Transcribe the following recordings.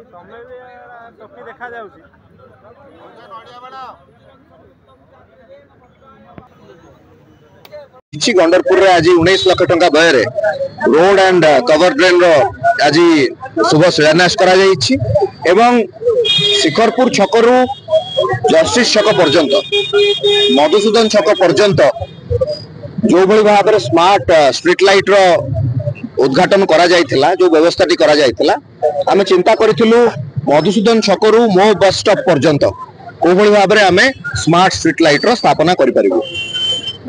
तमें भी टोपी देखा जाउची किछि गंडरपुर रे आज 19 लाख टंका व्यय रे रोड एंड कवर ड्रेन रो आज शुभ शिलान्यास करा जाइछि एवं शिखरपुर छकरू जस्टिस छक पर्यंत मधुसूदन छक पर्यंत जो भली भाव में स्मार्ट स्ट्रीट लाइट रो उद्घाटन करा जाइथिला जो व्यवस्थाटी करा जाइथिला आमे चिंता करिथिलु मधुसूदन छकरू मो बस स्टॉप पर्यंत को भली भाव में आमे स्मार्ट स्ट्रीट लाइट रो स्थापना करि परिबु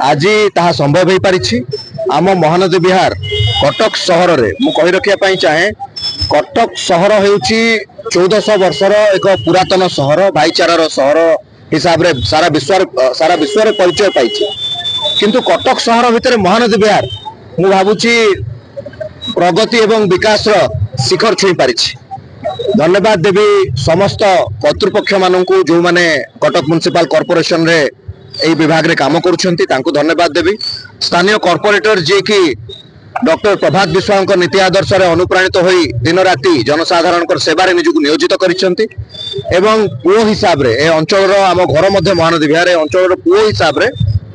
आज ताहा संभव हो पारिछि आम महानदी विहार कटक सहर रे मु कहि रखिया पई चाहे कटक सहर हेउची 1400 वर्षर एक पुरातन सहर भाईचारार सहर हिसाब रे सारा विश्व रे परिचय पाइछि किंतु कटक सहर भितर महानदी विहार मु भाबुची प्रगति एवं विकास रो शिखर छुई पारिछि। धन्यवाद देवी समस्त कर्तृपक्ष माननकु जो माने कटक म्युनिसिपल कॉर्पोरेशन रे एई विभाग रे काम करूछंती तांको धन्यवाद देवी। स्थानीय कॉर्पोरेटर जे कि डॉक्टर प्रभात विश्वास नीति आदर्श रे अनुप्राणित होई दिन राति जनसाधारण सेवा रे निजुक नियोजित करिसंती एवं पुओ हिसाब रे ए अंचल रो आम घर मध्य महानदी विहार ए अंचल रो पुओ हिसाब रे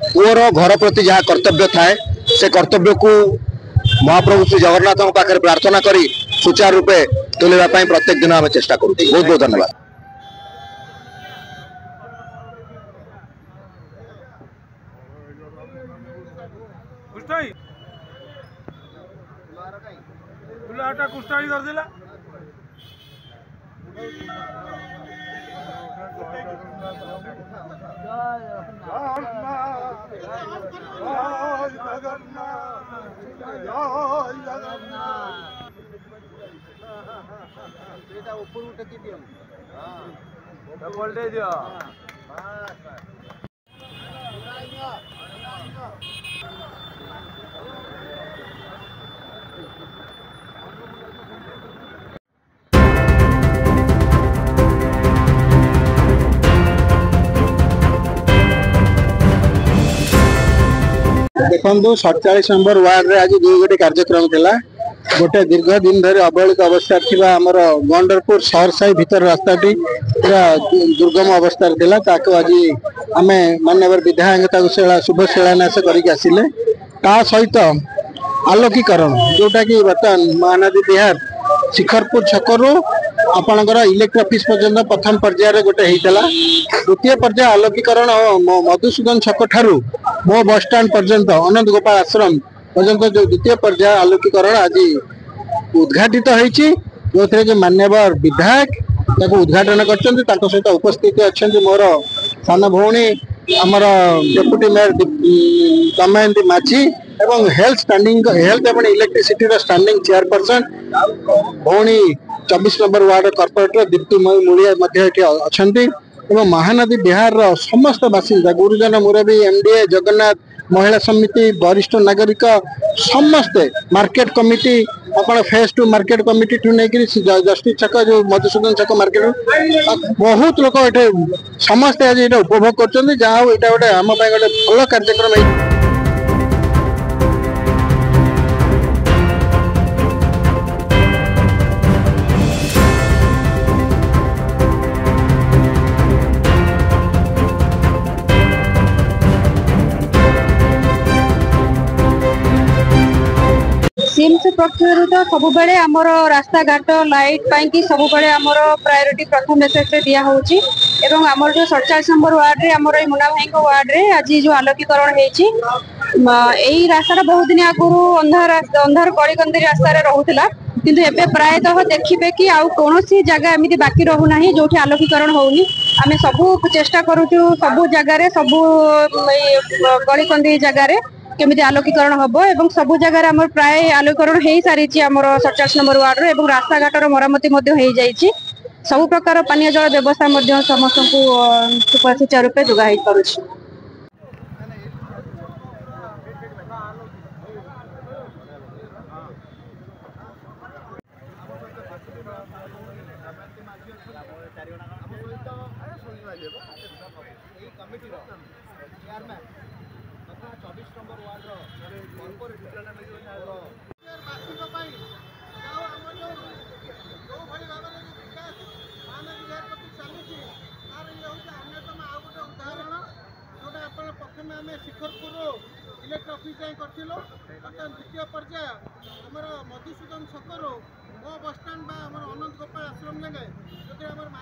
पुओर घर प्रति जहाँ कर्तव्य थाए से कर्तव्य को महाप्रभु श्री जगन्नाथ पाखे प्रार्थना करी सुचारू रूपे तुलवा प्रत्येक दिन आम चेष्टा करूँ। बहुत बहुत धन्यवाद। देखो 47 नंबर वार्ड रे आज दुई गोटे कार्यक्रम थिला गोटे दीर्घ दिन धरी अवहेलित अवस्था थिबा हमर गंडरपुर शहर साई भीतर रास्ताटी पूरा दुर्गम अवस्था थिला ताको आज आमे माननीय विधायक ताको शुभ शिलान्यास करिक आसिले ता सहित आलोकीकरण जोटा कि बर्तमान महानदी विहार शिखरपुर छकरू आपणकर इलेक्ट्रिक ऑफिस पर्यंत प्रथम पर्यायर गोटे होता द्वितीय पर्याय आलोकीकरण मधुसूदन छक ठारू मो बस स्टाण्ड पर्यंत अनंत गोपाल आश्रम पर्यंत जो द्वितीय पर्याय आलोकीकरण आज उद्घाटित होती जो थे मान्यवर विधायक उद्घाटन कर सहित उपस्थित अच्छा मोर सान भौणी आमर डेप्यूटी मेयर दमयंती माझी एवं हेल्थ एवं इलेक्ट्रिसिटी स्टैंडिंग चेयरपर्सन भौणी 24 number ward corporator Deepti Mudia अच्छा महानदी विहार समस्त बासिंदा गुरुजन मुरबी एमडीए जगन्नाथ महिला समिति वरिष्ठ नागरिक समस्ते मार्केट कमिटी अपन face to market committee to नहीं जस्टिस छक जो मधुसूदन छक मार्केट बहुत लोग ये समस्ते आज ये उपभोग कर जहाँ गोटे आम गोटे भल कार्यक्रम। सिम्स पक्षर तो सब बेले आमर रास्ता घाट लाइट पाई सब बेले आमर प्रायोरिटी प्रथम बेसिस दिया होची एवं आमर जो 47 नंबर वार्ड रे आमर मुना भाई को वार्ड रे आज जो आलोकीकरण हेची एई रास्ता बहुत दिन आगुरु अंधार कलिकंदी रास्ता रे रहउतला किंतु एबे प्रायतः देखिबे कि आउ कोनोसी जगह एमिति बाकी रहू नाही जोठी आलोकीकरण होउनी आमे सबु चेष्टा करूछु सबु जगह रे सबु कलिकंदी जगह रे केमिति आलोकीकरण हम एवं सबु जगह आम प्राय आलोकीकरण हो सारी 47 नंबर वार्ड रो रास्ता घाटर मरम्मति सब प्रकार पानीय जल व्यवस्था समस्त को सुचारू रूपे जोगाई पारुछि। कॉर्पोरेटर आम शिखरपुर इलेक्ट्रिक ऑफिस जाए करूँ बर्तमान द्वितीय पर्याय आमर मधुसूदन छकु मो बसस्टाण आम अनंत गोपाल आश्रम जगह जो आम